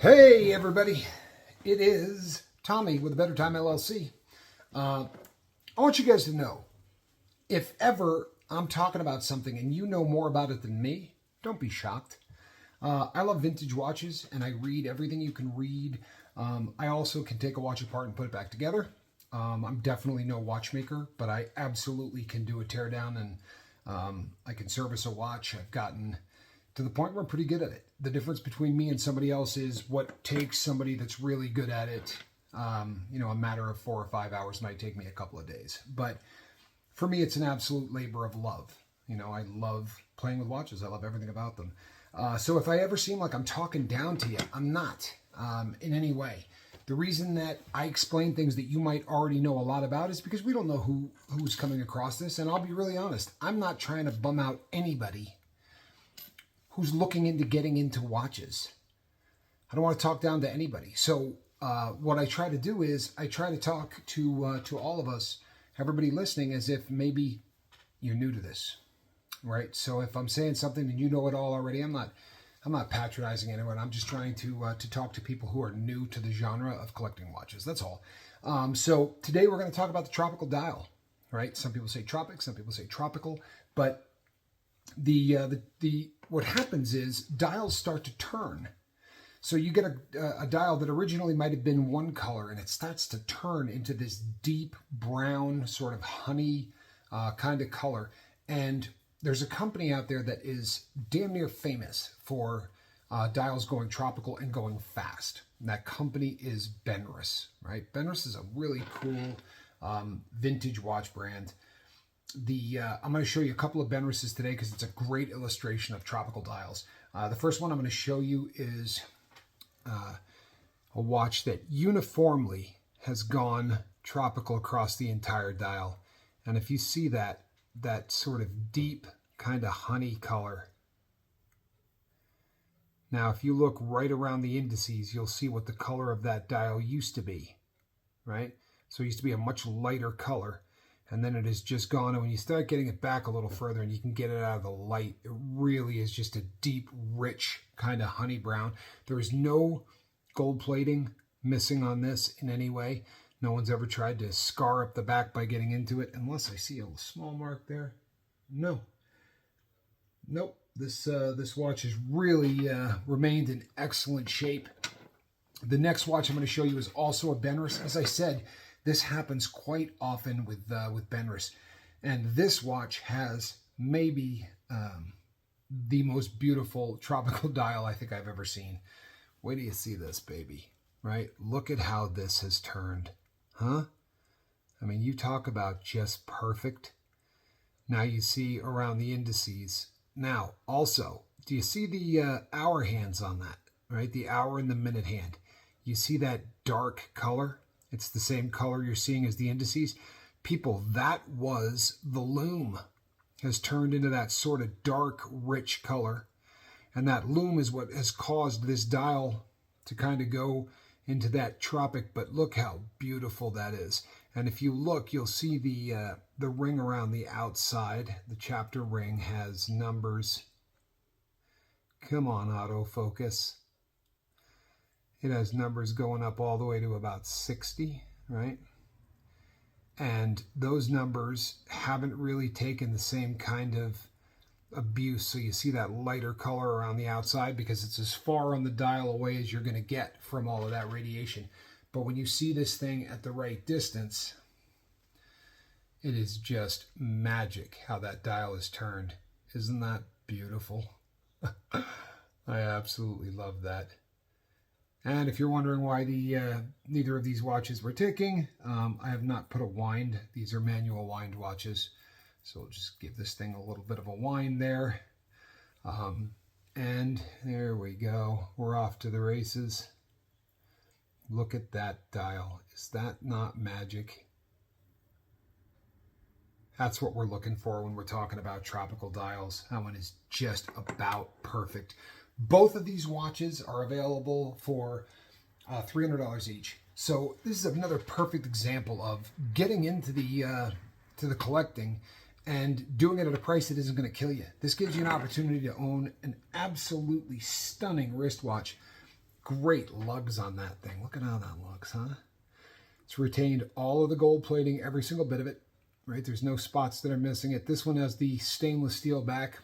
Hey everybody, it is Tommy with a Better Time LLC. I want you guys to know, if ever I'm talking about something and you know more about it than me, don't be shocked. I love vintage watches and I read everything you can read. I also can take a watch apart and put it back together. I'm definitely no watchmaker, but I absolutely can do a teardown and I can service a watch. I've gotten to the point where I'm pretty good at it. The difference between me and somebody else is what takes somebody that's really good at it. A matter of 4 or 5 hours might take me a couple of days. But for me, it's an absolute labor of love. I love playing with watches. I love everything about them. So if I ever seem like I'm talking down to you, I'm not in any way. The reason that I explain things that you might already know a lot about is because we don't know who's coming across this. And I'll be really honest, I'm not trying to bum out anybody who's looking into getting into watches. I don't want to talk down to anybody. So what I try to do is I try to talk to all of us, everybody listening, as if maybe you're new to this, right? So if I'm saying something and you know it all already, I'm not patronizing anyone. I'm just trying to talk to people who are new to the genre of collecting watches. That's all. So today we're going to talk about the tropical dial, right? Some people say tropic, some people say tropical, but the what happens is dials start to turn. So you get a dial that originally might have been one color and it starts to turn into this deep brown sort of honey kind of color. And there's a company out there that is damn near famous for dials going tropical and going fast. And that company is Benrus, right? Benrus is a really cool vintage watch brand. I'm going to show you a couple of Benruses today because it's a great illustration of tropical dials. The first one I'm going to show you is a watch that uniformly has gone tropical across the entire dial. And if you see that sort of deep kind of honey color. Now, if you look right around the indices, you'll see what the color of that dial used to be, right? So it used to be a much lighter color. And then it has just gone, and when you start getting it back a little further and you can get it out of the light, it really is just a deep, rich kind of honey brown. There is no gold plating missing on this in any way. No one's ever tried to scar up the back by getting into it, unless I see a small mark there. No. Nope. This watch has really remained in excellent shape. The next watch I'm going to show you is also a Benrus. As I said, this happens quite often with Benrus. And this watch has maybe the most beautiful tropical dial I think I've ever seen. Wait till you see this, baby, right? Look at how this has turned, huh? I mean, you talk about just perfect. Now you see around the indices. Now, also, do you see the hour hands on that, right? The hour and the minute hand. You see that dark color? It's the same color you're seeing as the indices. People, that was the loom. Has turned into that sort of dark, rich color. And that loom is what has caused this dial to kind of go into that tropic. But look how beautiful that is. And if you look, you'll see the ring around the outside. The chapter ring has numbers. Come on, autofocus. It has numbers going up all the way to about 60, right? And those numbers haven't really taken the same kind of abuse. So you see that lighter color around the outside because it's as far on the dial away as you're going to get from all of that radiation. But when you see this thing at the right distance, it is just magic how that dial is turned. Isn't that beautiful? I absolutely love that. And if you're wondering why neither of these watches were ticking, I have not put a wind. These are manual wind watches. So we'll just give this thing a little bit of a wind there. And there we go. We're off to the races. Look at that dial. Is that not magic? That's what we're looking for when we're talking about tropical dials. That one is just about perfect. Both of these watches are available for $300 each. So this is another perfect example of getting into the collecting and doing it at a price that isn't going to kill you. This gives you an opportunity to own an absolutely stunning wristwatch great lugs on that thing. Look at how that looks, huh? It's retained all of the gold plating, every single bit of it, right? There's no spots that are missing it. This one has the stainless steel back,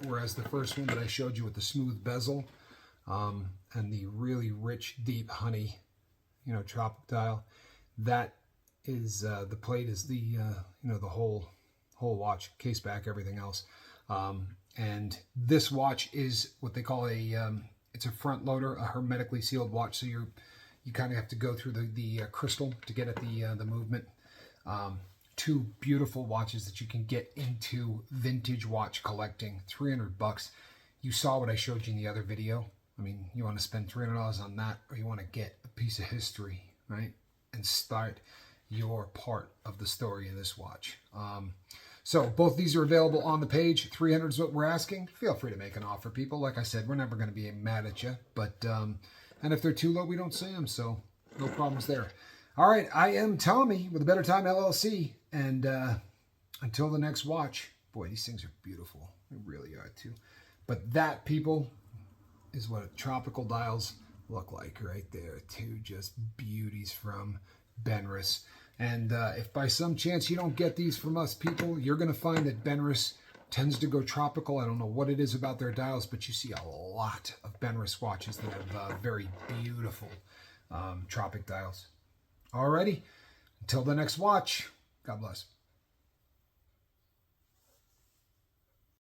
whereas the first one that I showed you with the smooth bezel and the really rich, deep honey, tropic dial, that is the plate is the the whole watch, case back, everything else. And this watch is what they call it's a front loader, a hermetically sealed watch. So you kind of have to go through the crystal to get at the movement. Two beautiful watches that you can get into vintage watch collecting. $300. You saw what I showed you in the other video. I mean, you want to spend $300 on that, or you want to get a piece of history, right? And start your part of the story in this watch. So both these are available on the page. 300 is what we're asking. Feel free to make an offer, people. Like I said, we're never going to be mad at you. But and if they're too low, we don't say them. So no problems there. All right, I am Tommy with a Better Time LLC. And until the next watch, boy, these things are beautiful. They really are too. But that, people, is what tropical dials look like right there. Two just beauties from Benrus. And if by some chance you don't get these from us, people, you're going to find that Benrus tends to go tropical. I don't know what it is about their dials, but you see a lot of Benrus watches that have very beautiful tropic dials. Alrighty, until the next watch, God bless.